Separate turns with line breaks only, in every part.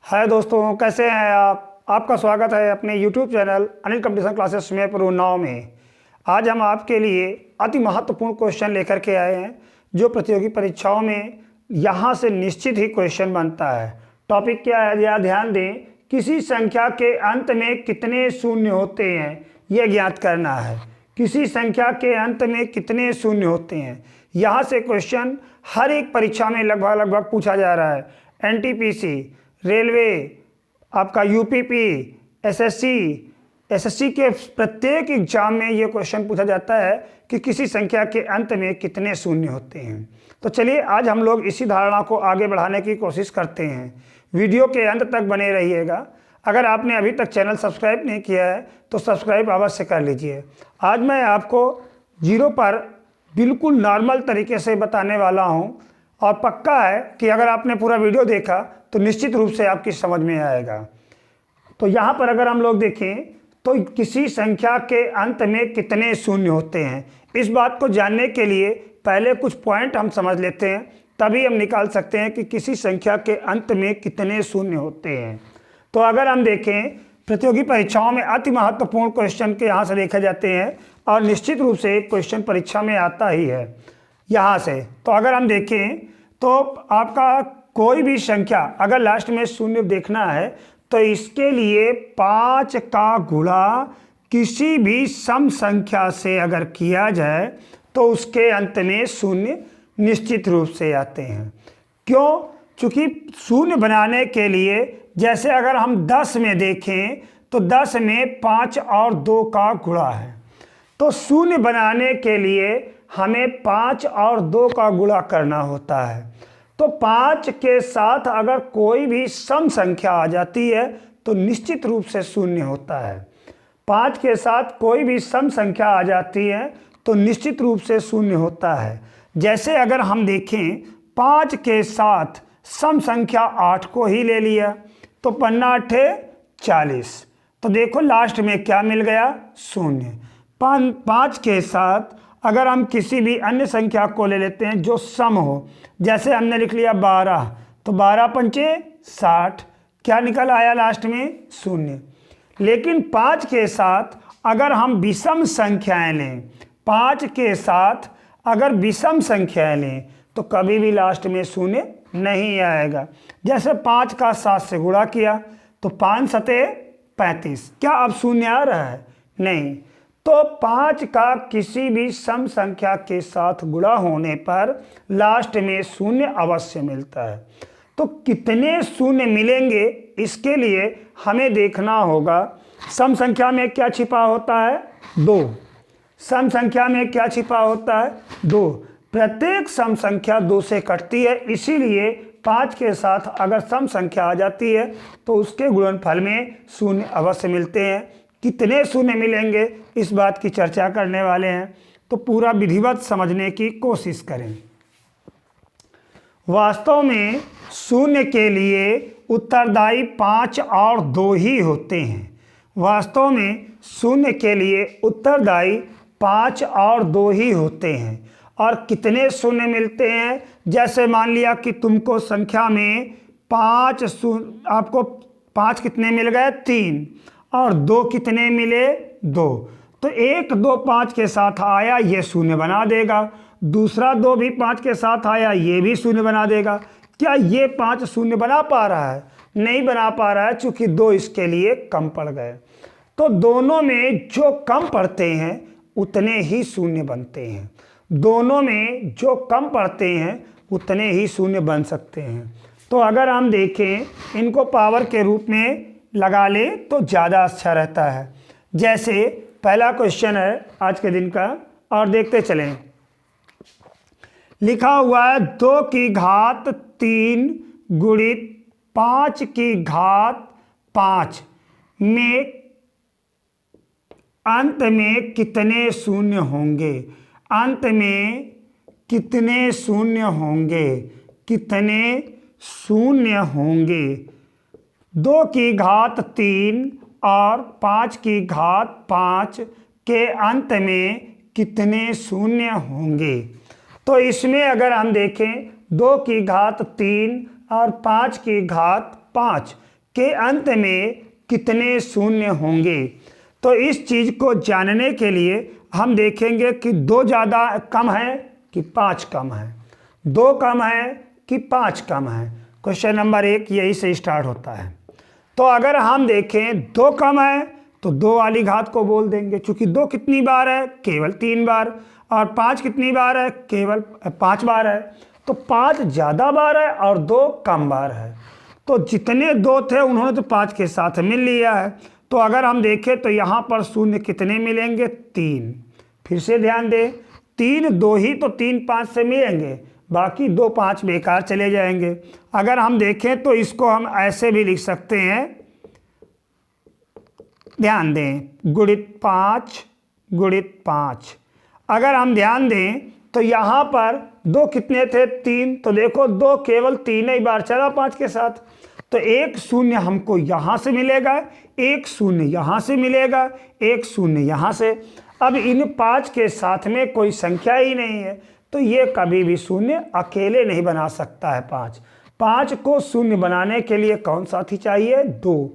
हाय दोस्तों, कैसे हैं आप। आपका स्वागत है अपने YouTube channel Anil competition classes में उन्नाव में। आज हम आपके लिए अति महत्वपूर्ण क्वेश्चन लेकर के आए हैं जो प्रतियोगी परीक्षाओं में यहाँ से निश्चित ही क्वेश्चन बनता है। टॉपिक क्या है, यह ध्यान दें। किसी संख्या के अंत में कितने शून्य होते हैं यह ज्ञात करना है। किसी संख्या के अंत में कितने शून्य होते हैं, यहाँ से क्वेश्चन हर एक परीक्षा में लगभग पूछा जा रहा है। NTPC, रेलवे, आपका UPP, SSC के प्रत्येक एग्जाम में ये क्वेश्चन पूछा जाता है कि किसी संख्या के अंत में कितने शून्य होते हैं। तो चलिए आज हम लोग इसी धारणा को आगे बढ़ाने की कोशिश करते हैं। वीडियो के अंत तक बने रहिएगा। अगर आपने अभी तक चैनल सब्सक्राइब नहीं किया है तो सब्सक्राइब अवश्य कर लीजिए। आज मैं आपको जीरो पर बिल्कुल नॉर्मल तरीके से बताने वाला हूँ और पक्का है कि अगर आपने पूरा वीडियो देखा तो निश्चित रूप से आपकी समझ में आएगा। तो यहाँ पर अगर हम लोग देखें तो किसी संख्या के अंत में कितने शून्य होते हैं, इस बात को जानने के लिए पहले कुछ पॉइंट हम समझ लेते हैं, तभी हम निकाल सकते हैं कि किसी संख्या के अंत में कितने शून्य होते हैं। तो अगर हम देखें प्रतियोगी परीक्षाओं में अति महत्वपूर्ण क्वेश्चन के यहाँ से देखे जाते हैं और निश्चित रूप से एक क्वेश्चन परीक्षा में आता ही है यहाँ से। तो अगर हम देखें तो आपका कोई भी संख्या अगर लास्ट में शून्य देखना है तो इसके लिए 5 का गुणा किसी भी सम संख्या से अगर किया जाए तो उसके अंत में शून्य निश्चित रूप से आते हैं। क्यों? चूँकि शून्य बनाने के लिए जैसे अगर हम 10 में देखें तो 10 में 5 और 2 का गुणा है, तो शून्य बनाने के लिए हमें 5 और 2 का गुणा करना होता है। तो 5 के साथ अगर कोई भी सम संख्या आ जाती है तो निश्चित रूप से शून्य होता है। 5 के साथ कोई भी सम संख्या आ जाती है तो निश्चित रूप से शून्य होता है। जैसे अगर हम देखें 5 के साथ सम संख्या 8 को ही ले लिया तो 5×8=40, तो देखो लास्ट में क्या मिल गया, शून्य। 5 के साथ अगर हम किसी भी अन्य संख्या को ले लेते हैं जो सम हो, जैसे हमने लिख लिया 12, तो 12×5=60, क्या निकल आया लास्ट में, शून्य। लेकिन 5 के साथ अगर हम विषम संख्याएं लें, 5 के साथ अगर विषम संख्याएं लें तो कभी भी लास्ट में शून्य नहीं आएगा। जैसे 5 का 7 से गुणा किया तो 5×7=35, क्या अब शून्य आ रहा है, नहीं। तो 5 का किसी भी सम संख्या के साथ गुणा होने पर लास्ट में शून्य अवश्य मिलता है। तो कितने शून्य मिलेंगे इसके लिए हमें देखना होगा सम संख्या में क्या छिपा होता है, 2। सम संख्या में क्या छिपा होता है, 2। प्रत्येक सम संख्या 2 से कटती है, इसीलिए 5 के साथ अगर सम संख्या आ जाती है तो उसके गुणनफल में शून्य अवश्य मिलते हैं। कितने शून्य मिलेंगे इस बात की चर्चा करने वाले हैं, तो पूरा विधिवत समझने की कोशिश करें। वास्तव में शून्य के लिए उत्तरदायी 5 और 2 ही होते हैं। वास्तव में शून्य के लिए उत्तरदायी 5 और 2 ही होते हैं। और कितने शून्य मिलते हैं, जैसे मान लिया कि तुमको संख्या में 5 शून्य, आपको 5 कितने मिल गए, 3, और 2 कितने मिले, 2। तो 1, 2, 5 के साथ आया ये शून्य बना देगा, दूसरा 2 भी 5 के साथ आया ये भी शून्य बना देगा। क्या ये 5 शून्य बना पा रहा है, नहीं बना पा रहा है, चूंकि 2 इसके लिए कम पड़ गए। तो दोनों में जो कम पड़ते हैं उतने ही शून्य बनते हैं। दोनों में जो कम पड़ते हैं उतने ही शून्य बन सकते हैं। तो अगर हम देखें इनको पावर के रूप में लगा ले तो ज़्यादा अच्छा रहता है। जैसे पहला क्वेश्चन है आज के दिन का, और देखते चलें। लिखा हुआ है 2 की घात 3 गुणित 5 की घात 5 में अंत में कितने शून्य होंगे। अंत में कितने शून्य होंगे, कितने शून्य होंगे। 2 की घात 3 और 5 की घात 5 के अंत में कितने शून्य होंगे। तो इसमें अगर हम देखें 2 की घात 3 और 5 की घात 5 के अंत में कितने शून्य होंगे। तो इस चीज़ को जानने के लिए हम देखेंगे कि 2 ज़्यादा कम है कि 5 कम है, 2 कम है कि 5 कम है। क्वेश्चन नंबर 1 यही से स्टार्ट होता है। तो अगर हम देखें 2 कम है तो 2 वाली घात को बोल देंगे, क्योंकि 2 कितनी बार है, केवल 3 बार, और 5 कितनी बार है, केवल 5 बार है। तो 5 ज़्यादा बार है और 2 कम बार है। तो जितने 2 थे उन्होंने तो 5 के साथ मिल लिया है। तो अगर हम देखें तो यहाँ पर शून्य कितने मिलेंगे, 3। फिर से ध्यान दें, 3 2 ही तो 3 5 से मिलेंगे, बाकी 2 5 बेकार चले जाएंगे। अगर हम देखें तो इसको हम ऐसे भी लिख सकते हैं, ध्यान दें, गुणित 5 गुणित 5। अगर हम ध्यान दें तो यहाँ पर 2 कितने थे, 3, तो देखो 2 केवल 3 ही बार चला 5 के साथ। तो 1 शून्य हमको यहाँ से मिलेगा, 1 शून्य यहाँ से मिलेगा, 1 शून्य यहाँ से। अब इन 5 के साथ में कोई संख्या ही नहीं है, तो ये कभी भी शून्य अकेले नहीं बना सकता है। 5 को शून्य बनाने के लिए कौन साथी चाहिए, 2।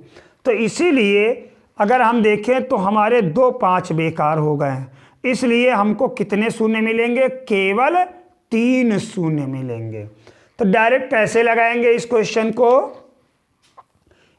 तो इसीलिए अगर हम देखें तो हमारे 2 5 बेकार हो गए हैं, इसलिए हमको कितने शून्य मिलेंगे, केवल 3 शून्य मिलेंगे। तो डायरेक्ट कैसे लगाएंगे इस क्वेश्चन को,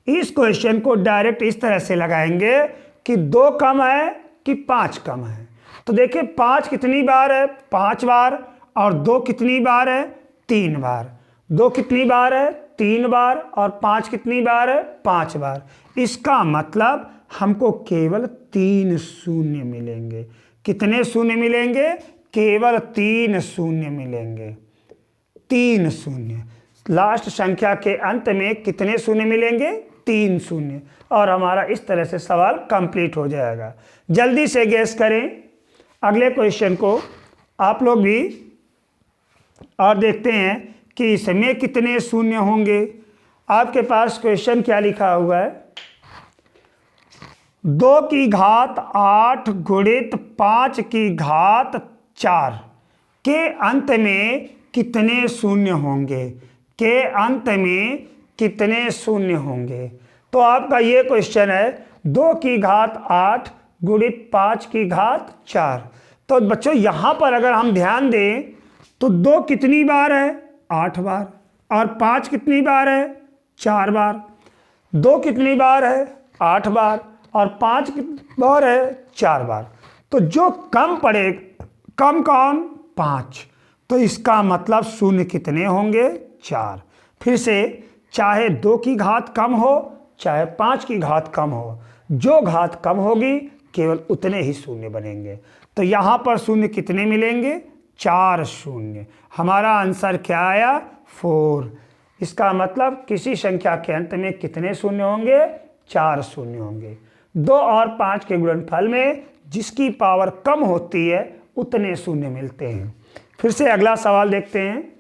इस क्वेश्चन को डायरेक्ट इस तरह से लगाएंगे कि 2 कम है कि 5 कम है। तो देखिए 5 कितनी बार है, 5 बार, और 2 कितनी बार है, 3 बार। 2 कितनी बार है, 3 बार, और 5 कितनी बार है, 5 बार। इसका मतलब हमको केवल 3 शून्य मिलेंगे। कितने शून्य मिलेंगे, केवल 3 शून्य मिलेंगे, 3 शून्य। लास्ट संख्या के अंत में कितने शून्य मिलेंगे, 3 शून्य। और हमारा इस तरह से सवाल कंप्लीट हो जाएगा। जल्दी से गैस करें अगले क्वेश्चन को आप लोग भी, और देखते हैं कि इसमें कितने शून्य होंगे। आपके पास क्वेश्चन क्या लिखा हुआ है, 2 की घात 8 गुणित 5 की घात 4 के अंत में कितने शून्य होंगे, के अंत में कितने शून्य होंगे। तो आपका ये क्वेश्चन है 2 की घात 8 गुणित 5 की घात 4। तो बच्चों यहाँ पर अगर हम ध्यान दें तो 2 कितनी बार है, 8 बार, और 5 कितनी बार है, 4 बार। 2 कितनी बार है, 8 बार, और 5 कितनी बार है, 4 बार। तो जो कम पड़े, कम कौन, 5। तो इसका मतलब शून्य कितने होंगे, 4। फिर से, चाहे 2 की घात कम हो चाहे 5 की घात कम हो, जो घात कम होगी केवल उतने ही शून्य बनेंगे। तो यहाँ पर शून्य कितने मिलेंगे, 4 शून्य। हमारा आंसर क्या आया, 4। इसका मतलब किसी संख्या के अंत में कितने शून्य होंगे, 4 शून्य होंगे। 2 और 5 के गुणनफल में जिसकी पावर कम होती है उतने शून्य मिलते हैं। फिर से अगला सवाल देखते हैं।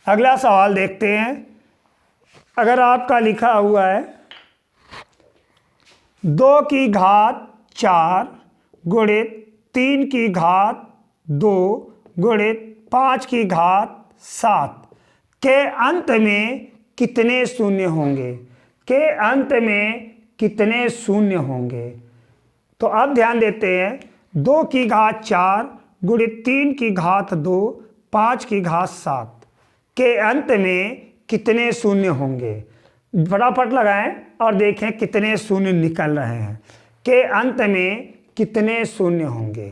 अगला सवाल देखते हैं। अगर आपका लिखा हुआ है 2 की घात 4 गुणित 3 की घात 2 गुणित 5 की घात 7 के अंत में कितने शून्य होंगे, के अंत में कितने शून्य होंगे। तो अब ध्यान देते हैं, 2 की घात 4 गुणित 3 की घात 2 5 की घात 7 के अंत में कितने शून्य होंगे। फटाफट लगाएं और देखें कितने शून्य निकल रहे हैं, के अंत में कितने शून्य होंगे।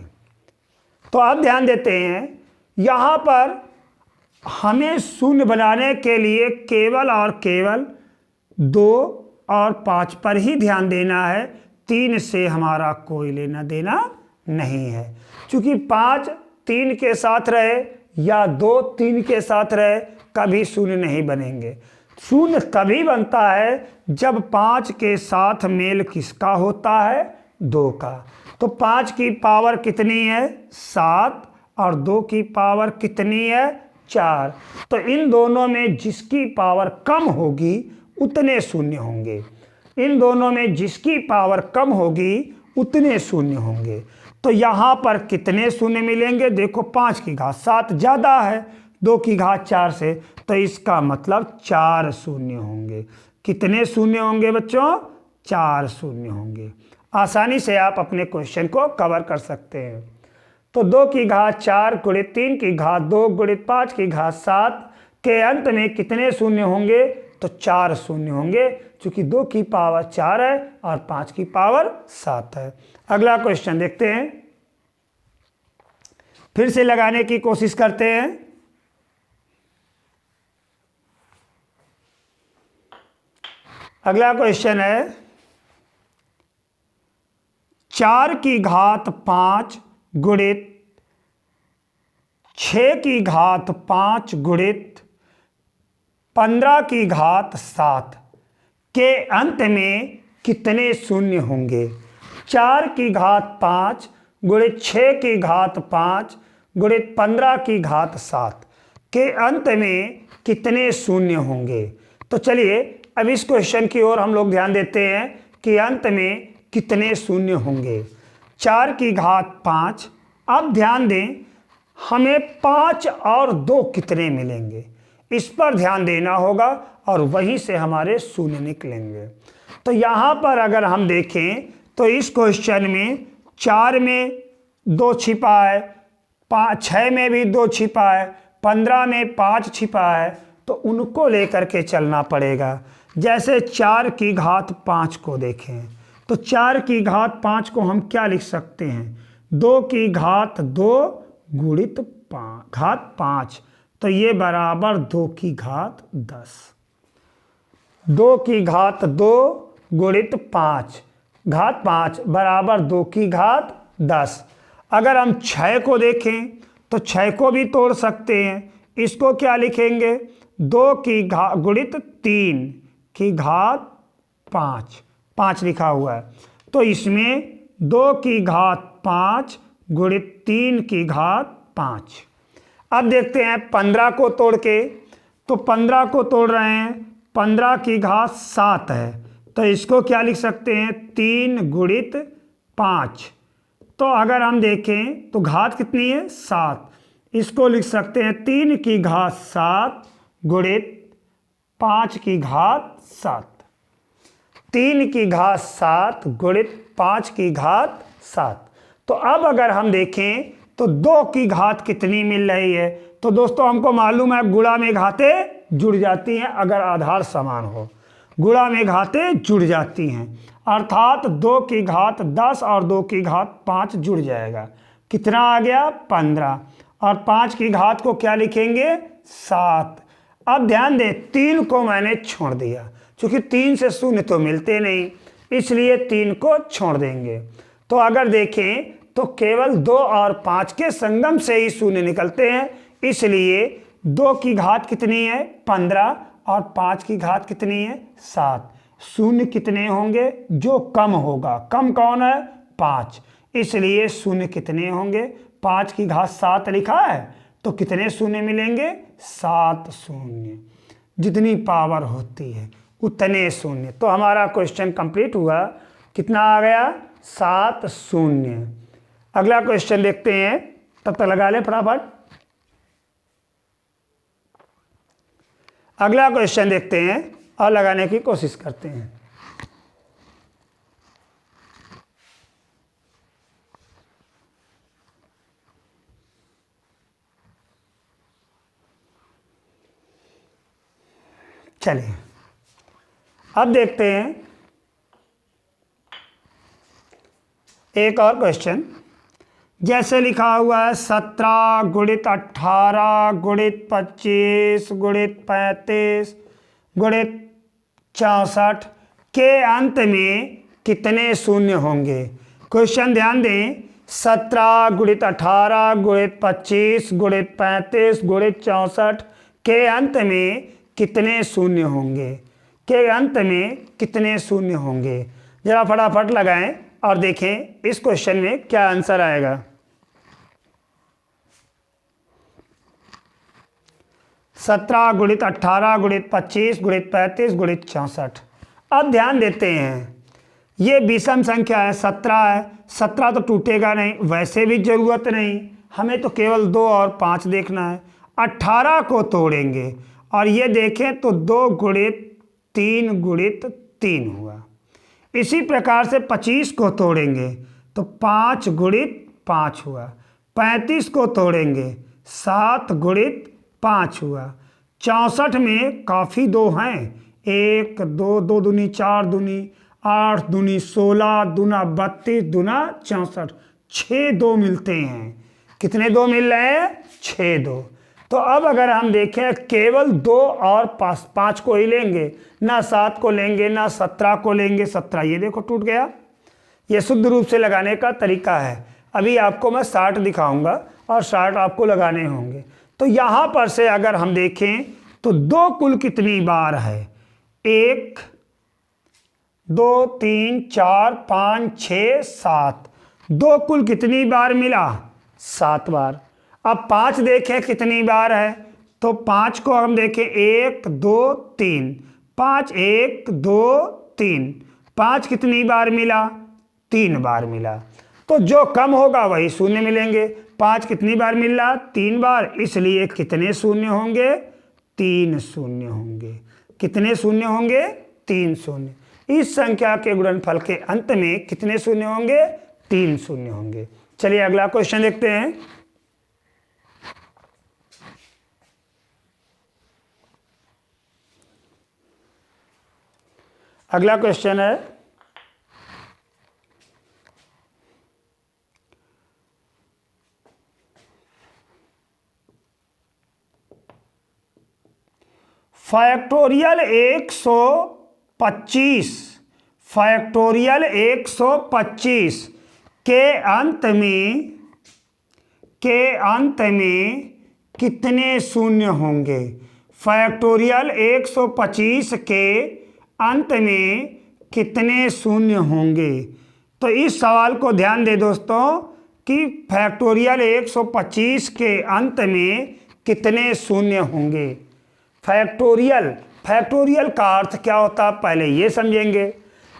तो अब ध्यान देते हैं, यहाँ पर हमें शून्य बनाने के लिए केवल और केवल 2 और 5 पर ही ध्यान देना है। 3 से हमारा कोई लेना देना नहीं है, क्योंकि 5 3 के साथ रहे या 2 3 के साथ रहे, कभी शून्य नहीं बनेंगे। शून्य तभी बनता है जब 5 के साथ मेल किसका होता है, 2 का। तो 5 की पावर कितनी है, 7, और 2 की पावर कितनी है, 4। तो इन दोनों में जिसकी पावर कम होगी उतने शून्य होंगे। इन दोनों में जिसकी पावर कम होगी उतने शून्य होंगे। तो यहाँ पर कितने शून्य मिलेंगे, देखो 5 की घात 7 ज़्यादा है, 2 की घात 4 से, तो इसका मतलब 4 शून्य होंगे। कितने शून्य होंगे बच्चों? 4 शून्य होंगे। आसानी से आप अपने क्वेश्चन को कवर कर सकते हैं। तो 2 की घात 4 गुणित 3 की घात 2 गुणित 5 की घात 7 के अंत में कितने शून्य होंगे? तो 4 शून्य होंगे, क्योंकि 2 की पावर 4 है और 5 की पावर 7 है। अगला क्वेश्चन देखते हैं, फिर से लगाने की कोशिश करते हैं। अगला क्वेश्चन है 4 की घात 5 गुणित 6 की घात 5 गुणित 15 की घात 7 के अंत में कितने शून्य होंगे? 4 की घात 5 गुणित 6 की घात 5 गुणित 15 की घात 7 के अंत में कितने शून्य होंगे? तो चलिए अब इस क्वेश्चन की ओर हम लोग ध्यान देते हैं कि अंत में कितने शून्य होंगे। 4 की घात 5, अब ध्यान दें हमें 5 और 2 कितने मिलेंगे, इस पर ध्यान देना होगा और वहीं से हमारे शून्य निकलेंगे। तो यहाँ पर अगर हम देखें तो इस क्वेश्चन में 4 में 2 छिपा है, 6 में भी 2 छिपा है, 15 में 5 छिपा है, तो उनको लेकर के चलना पड़ेगा। जैसे 4 की घात 5 को देखें तो 4 की घात 5 को हम क्या लिख सकते हैं? 2 की घात 2 गुणित घात 5, तो ये बराबर 2 की घात 10। 2 की घात 2 गुणित 5 घात 5 बराबर 2 की घात 10। अगर हम 6 को देखें तो 6 को भी तोड़ सकते हैं। इसको क्या लिखेंगे? 2 की घात गुणित 3 की घात 5 लिखा हुआ है, तो इसमें 2 की घात 5 गुणित 3 की घात 5। अब देखते हैं 15 को तोड़ के, तो 15 को तोड़ रहे हैं, 15 की घात 7 है, तो इसको क्या लिख सकते हैं? 3 गुणित 5। तो अगर हम देखें तो घात कितनी है? 7, इसको लिख सकते हैं 3 की घात 7 गुणित 5 की घात 7। 3 की घात 7 गुणित 5 की घात 7। तो अब अगर हम देखें तो 2 की घात कितनी मिल रही है? तो दोस्तों हमको मालूम है गुणा में घातें जुड़ जाती हैं अगर आधार समान हो, गुणा में घातें जुड़ जाती हैं, अर्थात 2 की घात 10 और 2 की घात 5 जुड़ जाएगा। कितना आ गया? 15। और 5 की घात को क्या लिखेंगे? 7। अब ध्यान दें 3 को मैंने छोड़ दिया, क्योंकि 3 से शून्य तो मिलते नहीं, इसलिए 3 को छोड़ देंगे। तो अगर देखें तो केवल 2 और 5 के संगम से ही शून्य निकलते हैं, इसलिए 2 की घात कितनी है? 15 और 5 की घात कितनी है? 7। शून्य कितने होंगे? जो कम होगा, कम कौन है? 5, इसलिए शून्य कितने होंगे? 5 की घात 7 लिखा है, तो कितने शून्य मिलेंगे? 7 शून्य। जितनी पावर होती है उतने शून्य। तो हमारा क्वेश्चन कंप्लीट हुआ। कितना आ गया? 7 शून्य। अगला क्वेश्चन देखते हैं, तब तक लगा ले फटाफट। अगला क्वेश्चन देखते हैं और लगाने की कोशिश करते हैं। चलिए अब देखते हैं एक और क्वेश्चन। जैसे लिखा हुआ है 17 गुणित 18 गुणित 25 गुणित 35 गुणित 64 के अंत में कितने शून्य होंगे? क्वेश्चन ध्यान दें, 17 गुणित 18 गुणित 25 गुणित 35 गुणित 64 के अंत में कितने शून्य होंगे? के अंत में कितने शून्य होंगे? जरा फटाफट लगाएं और देखें इस क्वेश्चन में क्या आंसर आएगा। 17 गुणित 18 गुणित 25 गुणित 35 गुणित 64। अब ध्यान देते हैं ये विषम संख्या है, 17 है, 17 तो टूटेगा नहीं, वैसे भी जरूरत नहीं, हमें तो केवल 2 और 5 देखना है। 18 को तोड़ेंगे और ये देखें तो 2 गुणित 3 गुणित 3 हुआ। इसी प्रकार से 25 को तोड़ेंगे तो 5 गुणित 5 हुआ। 35 को तोड़ेंगे 7 गुणित 5 हुआ। 64 में काफ़ी 2 हैं, 1 2 2 दूनी 4 दूनी 8 दूनी 16 दूना 32 दूना 64, 6 2 मिलते हैं। कितने 2 मिल रहे हैं? 6 2। तो अब अगर हम देखें केवल 2 और 5 को ही लेंगे, ना 7 को लेंगे ना 17 को लेंगे। 17 ये देखो टूट गया। ये शुद्ध रूप से लगाने का तरीका है। अभी आपको मैं 60 दिखाऊंगा और 60 आपको लगाने होंगे। तो यहाँ पर से अगर हम देखें तो 2 कुल कितनी बार है? 1 2 3 4 5 6 7। 2 कुल कितनी बार मिला? 7 बार। अब 5 देखें कितनी बार है, तो 5 को हम देखें 1 2 3, 5 1 2 3, 5 कितनी बार मिला? 3 बार मिला। तो जो कम होगा वही शून्य मिलेंगे। 5 कितनी बार मिल रहा? 3 बार, इसलिए कितने शून्य होंगे? 3 शून्य होंगे। कितने शून्य होंगे? 3 शून्य। इस संख्या के गुणनफल के अंत में कितने शून्य होंगे? 3 शून्य होंगे। चलिए अगला क्वेश्चन देखते हैं। अगला क्वेश्चन है फैक्टोरियल 125 फैक्टोरियल 125 के अंत में कितने शून्य होंगे? फैक्टोरियल 125 के अंत में कितने शून्य होंगे? तो इस सवाल को ध्यान दे दोस्तों कि फैक्टोरियल 125 के अंत में कितने शून्य होंगे। फैक्टोरियल का अर्थ क्या होता है पहले ये समझेंगे।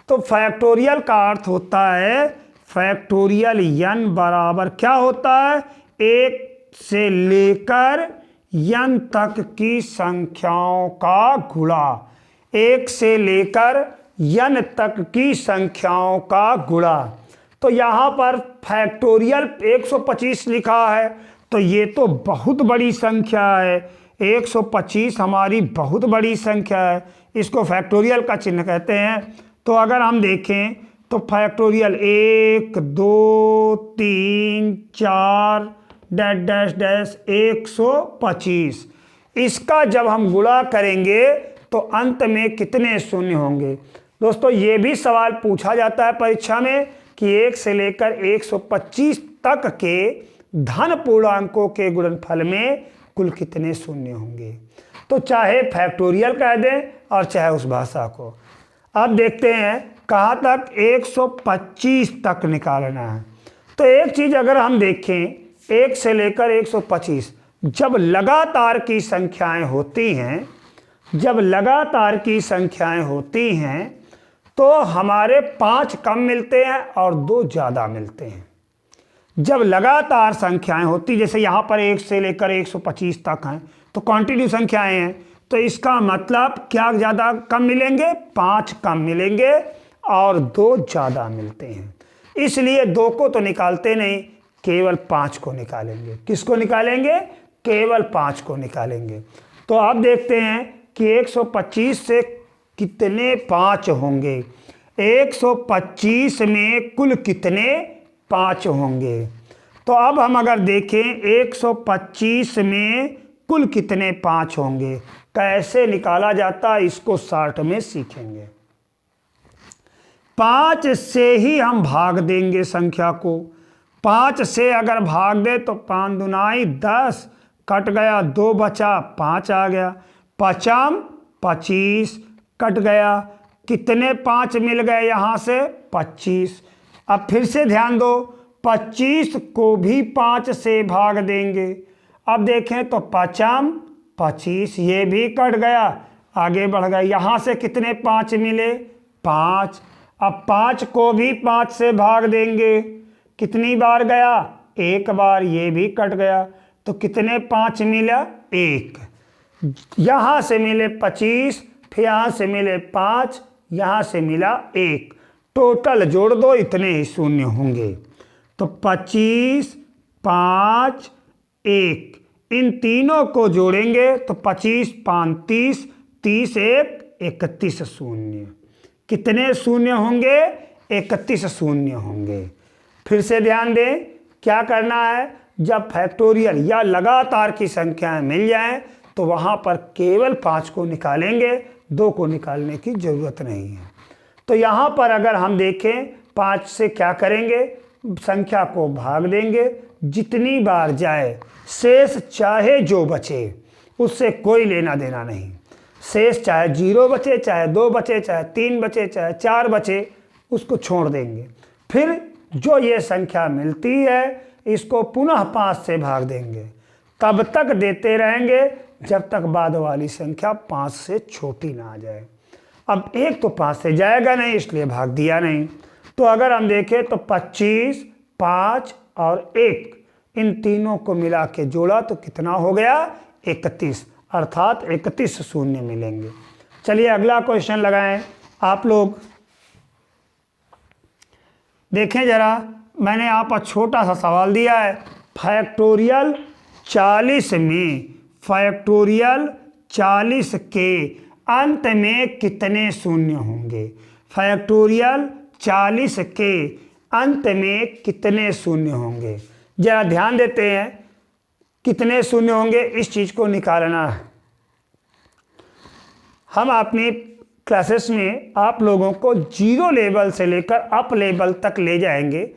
तो फैक्टोरियल का अर्थ होता है फैक्टोरियल n बराबर क्या होता है? 1 से लेकर n तक की संख्याओं का गुणा। 1 से लेकर n तक की संख्याओं का गुणा। तो यहाँ पर फैक्टोरियल 125 लिखा है, तो ये तो बहुत बड़ी संख्या है। 125 हमारी बहुत बड़ी संख्या है, इसको फैक्टोरियल का चिन्ह कहते हैं। तो अगर हम देखें तो फैक्टोरियल 1 2 3 4 डैश डैश डैश 125, इसका जब हम गुणा करेंगे तो अंत में कितने शून्य होंगे? दोस्तों ये भी सवाल पूछा जाता है परीक्षा में कि 1 से लेकर 125 तक के धन पूर्णांकों के गुणनफल में कुल कितने शून्य होंगे। तो चाहे फैक्टोरियल कह दें और चाहे उस भाषा को। अब देखते हैं कहाँ तक 125 तक निकालना है। तो एक चीज़ अगर हम देखें 1 से लेकर 125, जब लगातार की संख्याएं होती हैं तो हमारे 5 कम मिलते हैं और 2 ज़्यादा मिलते हैं। जब लगातार संख्याएं होती, जैसे यहाँ पर 1 से लेकर 125 तक हैं तो कंटिन्यू संख्याएं हैं, तो इसका मतलब क्या ज़्यादा कम मिलेंगे? 5 कम मिलेंगे और 2 ज़्यादा मिलते हैं। इसलिए 2 को तो निकालते नहीं, केवल 5 को निकालेंगे। किसको निकालेंगे? केवल 5 को निकालेंगे। तो अब देखते हैं कि 125 से कितने 5 होंगे। 125 में कुल कितने 5 होंगे। तो अब हम अगर देखें 125 में कुल कितने 5 होंगे, कैसे निकाला जाता है इसको शॉर्ट में सीखेंगे। 5 से ही हम भाग देंगे संख्या को। 5 से अगर भाग दे तो 5 दूनाई 10, कट गया 2 बचा 5 आ गया, 5 25 कट गया, कितने 5 मिल गए यहाँ से? 25। अब फिर से ध्यान दो, 25 को भी 5 से भाग देंगे। अब देखें तो 5 25, ये भी कट गया, आगे बढ़ गए, यहाँ से कितने 5 मिले? 5। अब 5 को भी 5 से भाग देंगे, कितनी बार गया? 1 बार, ये भी कट गया। तो कितने 5 मिला 1, यहाँ से मिले 25, फिर यहाँ से मिले 5, यहाँ से मिला 1, टोटल जोड़ दो इतने ही शून्य होंगे। तो 25, 5, 1, इन तीनों को जोड़ेंगे तो 25, 5, 30, 30, 1, 31 शून्य। कितने शून्य होंगे? 31 शून्य होंगे। फिर से ध्यान दें, क्या करना है, जब फैक्टोरियल या लगातार की संख्याएं मिल जाएं तो वहां पर केवल 5 को निकालेंगे, 2 को निकालने की जरूरत नहीं है। तो यहाँ पर अगर हम देखें 5 से क्या करेंगे, संख्या को भाग देंगे, जितनी बार जाए शेष चाहे जो बचे उससे कोई लेना देना नहीं। शेष चाहे 0 बचे, चाहे 2 बचे, चाहे 3 बचे, चाहे 4 बचे, उसको छोड़ देंगे। फिर जो ये संख्या मिलती है इसको पुनः 5 से भाग देंगे, तब तक देते रहेंगे जब तक बाद वाली संख्या 5 से छोटी ना आ जाए। अब 1 तो 5 से जाएगा नहीं, इसलिए भाग दिया नहीं। तो अगर हम देखें तो 25, 5 और 1, इन तीनों को मिला के जोड़ा तो कितना हो गया? 31, अर्थात 31 शून्य मिलेंगे। चलिए अगला क्वेश्चन लगाएं आप लोग। देखें जरा, मैंने यहाँ पर छोटा सा सवाल दिया है, फैक्टोरियल 40 में, फैक्टोरियल 40 के अंत में कितने शून्य होंगे? फैक्टोरियल 40 के अंत में कितने शून्य होंगे? जरा ध्यान देते हैं, कितने शून्य होंगे इस चीज को निकालना है। हम अपनी क्लासेस में आप लोगों को 0 लेवल से लेकर अप लेवल तक ले जाएंगे।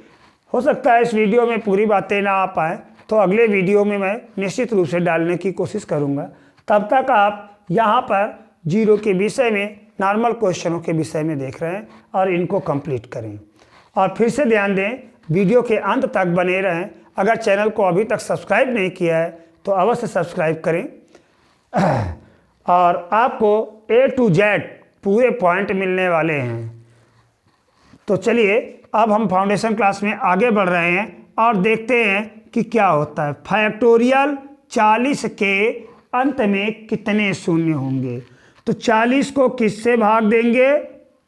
हो सकता है इस वीडियो में पूरी बातें ना आ पाए, तो अगले वीडियो में मैं निश्चित रूप से डालने की कोशिश करूंगा। तब तक आप यहाँ पर 0 के विषय में, नॉर्मल क्वेश्चनों के विषय में देख रहे हैं और इनको कंप्लीट करें। और फिर से ध्यान दें, वीडियो के अंत तक बने रहें। अगर चैनल को अभी तक सब्सक्राइब नहीं किया है तो अवश्य सब्सक्राइब करें और आपको A to Z पूरे पॉइंट मिलने वाले हैं। तो चलिए अब हम फाउंडेशन क्लास में आगे बढ़ रहे हैं और देखते हैं कि क्या होता है। फैक्टोरियल 40 के अंत में कितने शून्य होंगे? तो 40 को किससे भाग देंगे?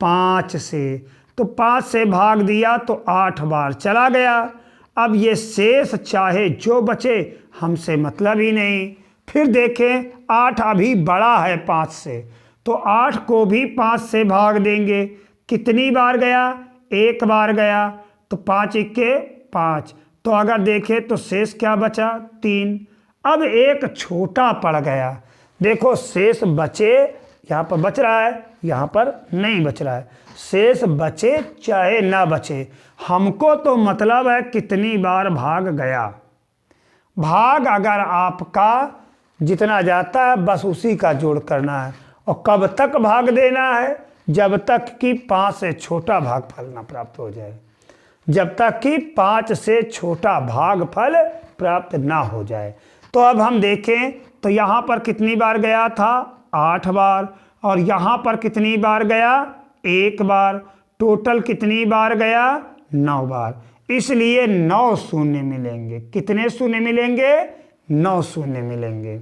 5 से। तो 5 से भाग दिया तो 8 बार चला गया। अब ये शेष चाहे जो बचे हमसे मतलब ही नहीं। फिर देखें 8 अभी बड़ा है 5 से, तो 8 को भी 5 से भाग देंगे। कितनी बार गया? 1 बार गया। तो 5 1 5। तो अगर देखें तो शेष क्या बचा? 3। अब एक छोटा पड़ गया। देखो शेष बचे, यहाँ पर बच रहा है, यहाँ पर नहीं बच रहा है। शेष बचे चाहे ना बचे, हमको तो मतलब है कितनी बार भाग गया। भाग अगर आपका जितना जाता है बस उसी का जोड़ करना है। और कब तक भाग देना है? जब तक कि 5 से छोटा भागफल ना प्राप्त हो जाए। जब तक कि 5 से छोटा भागफल प्राप्त ना हो जाए। तो अब हम देखें तो यहाँ पर कितनी बार गया था? 8 बार। और यहाँ पर कितनी बार गया? 1 बार। टोटल कितनी बार गया? 9 बार। इसलिए 9 शून्य मिलेंगे। कितने शून्य मिलेंगे? 9 शून्य मिलेंगे।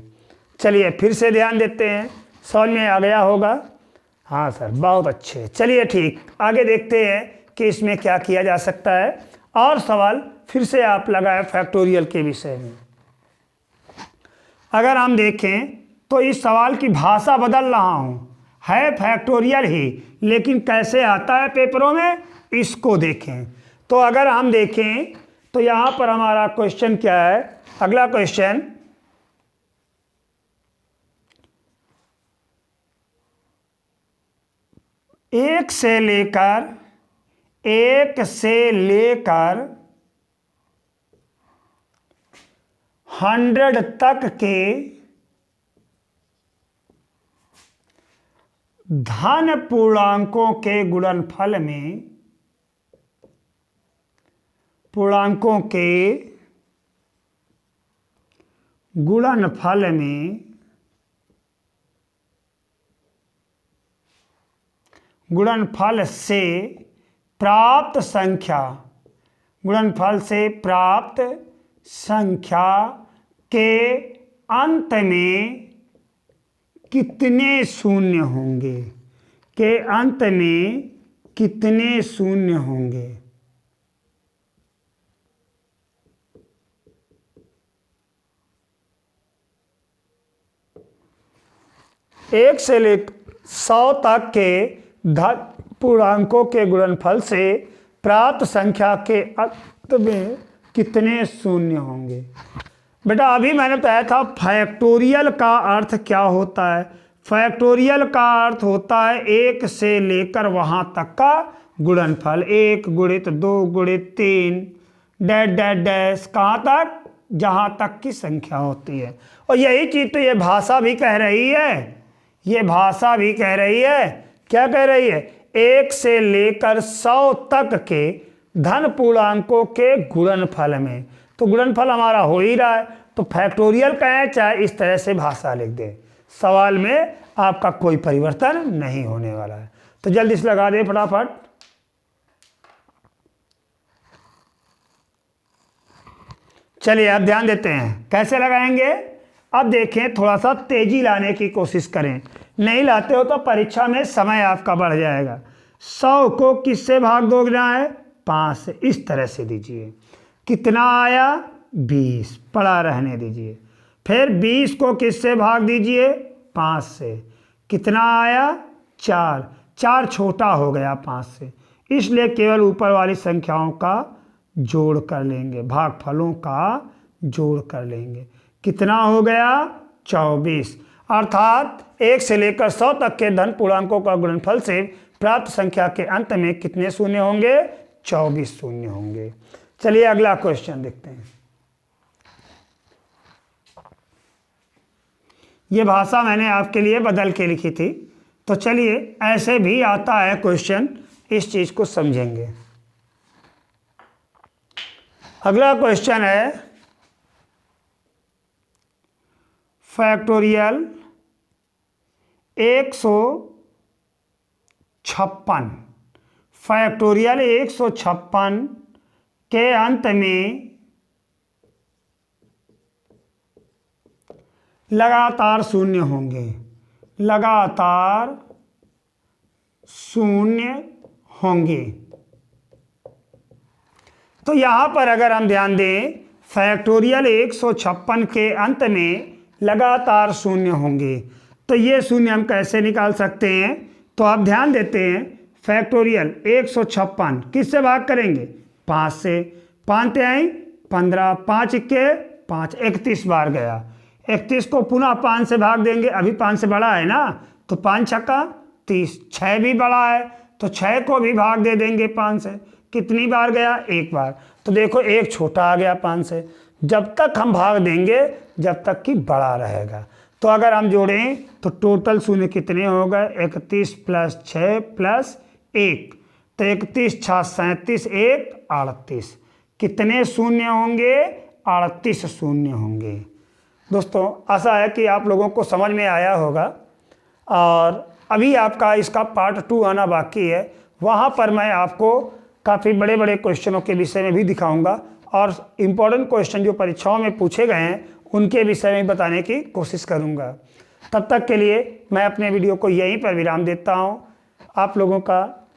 चलिए फिर से ध्यान देते हैं, समझ में आ गया होगा। हाँ सर, बहुत अच्छे। चलिए ठीक, आगे देखते हैं कि इसमें क्या किया जा सकता है। और सवाल फिर से आप लगाए फैक्टोरियल के विषय में। अगर हम देखें तो इस सवाल की भाषा बदल रहा हूँ, है फैक्टोरियल ही, लेकिन कैसे आता है पेपरों में इसको देखें। तो अगर हम देखें तो यहाँ पर हमारा क्वेश्चन क्या है? अगला क्वेश्चन, एक से लेकर 100 तक के धन पूर्णांकों के गुणनफल में, पूर्णांकों के गुणनफल में गुणनफल से प्राप्त संख्या, गुणनफल से प्राप्त संख्या के अंत में कितने शून्य होंगे, के अंत में कितने शून्य होंगे। एक से लेकर 100 तक के धन पूर्णांकों के गुणनफल से प्राप्त संख्या के अंत में कितने शून्य होंगे। बेटा अभी मैंने बताया था फैक्टोरियल का अर्थ क्या होता है। फैक्टोरियल का अर्थ होता है 1 से लेकर वहाँ तक का गुणनफल, 1 गुणित 2 गुणित 3 डैश डैश डैश, कहाँ तक, जहाँ तक की संख्या होती है। और यही चीज़ तो ये भाषा भी कह रही है, ये भाषा भी कह रही है। क्या कह रही है, 1 से लेकर 100 तक के धन पूर्णांकों के गुणनफल में। तो गुणनफल हमारा हो ही रहा है, तो फैक्टोरियल कहें चाहे इस तरह से भाषा लिख दे, सवाल में आपका कोई परिवर्तन नहीं होने वाला है। तो जल्दी से लगा दे फटाफट। चलिए अब ध्यान देते हैं कैसे लगाएंगे। अब देखें, थोड़ा सा तेजी लाने की कोशिश करें, नहीं लाते हो तो परीक्षा में समय आपका बढ़ जाएगा। 100 को किससे भाग दोगे है, 5 से, इस तरह से दीजिए। कितना आया, 20, पड़ा रहने दीजिए। फिर 20 को किससे भाग दीजिए, 5 से, कितना आया, 4, 4 छोटा हो गया 5 से, इसलिए केवल ऊपर वाली संख्याओं का जोड़ कर लेंगे, भागफलों का जोड़ कर लेंगे। कितना हो गया, 24। अर्थात 1 से लेकर 100 तक के धन पूर्णांकों का गुणनफल से प्राप्त संख्या के अंत में कितने शून्य होंगे, 24 शून्य होंगे। चलिए अगला क्वेश्चन देखते हैं। ये भाषा मैंने आपके लिए बदल के लिखी थी, तो चलिए ऐसे भी आता है क्वेश्चन, इस चीज को समझेंगे। अगला क्वेश्चन है फैक्टोरियल 156, फैक्टोरियल 156 के अंत में लगातार शून्य होंगे, लगातार शून्य होंगे। तो यहां पर अगर हम ध्यान दें, फैक्टोरियल 156 के अंत में लगातार शून्य होंगे, तो ये शून्य हम कैसे निकाल सकते हैं। तो आप ध्यान देते हैं, फैक्टोरियल 156 किससे भाग करेंगे, 5 से। 5 आई 15, 5 के 5, 31 बार गया। 31 को पुनः 5 से भाग देंगे, अभी 5 से बड़ा है ना, तो 5 छक्का 30, 6 भी बड़ा है तो 6 को भी भाग दे देंगे 5 से। कितनी बार गया, 1 बार। तो देखो 1 छोटा आ गया 5 से, जब तक हम भाग देंगे जब तक कि बड़ा रहेगा। तो अगर हम जोड़ें तो टोटल शून्य कितने हो गए, 31 + 6 + 1, तो 31 6 37, 1 38, कितने शून्य होंगे, 38 शून्य होंगे। दोस्तों आशा है कि आप लोगों को समझ में आया होगा, और अभी आपका इसका पार्ट 2 आना बाकी है। वहाँ पर मैं आपको काफ़ी बड़े बड़े क्वेश्चनों के विषय में भी दिखाऊंगा, और इम्पोर्टेंट क्वेश्चन जो परीक्षाओं में पूछे गए हैं उनके विषय में बताने की कोशिश करूंगा। तब तक के लिए मैं अपने वीडियो को यहीं पर विराम देता हूं। आप लोगों का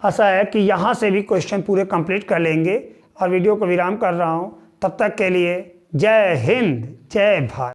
आशा है कि यहाँ से भी क्वेश्चन पूरे कंप्लीट कर लेंगे, और वीडियो को विराम कर रहा हूं। तब तक के लिए जय हिंद, जय भारत।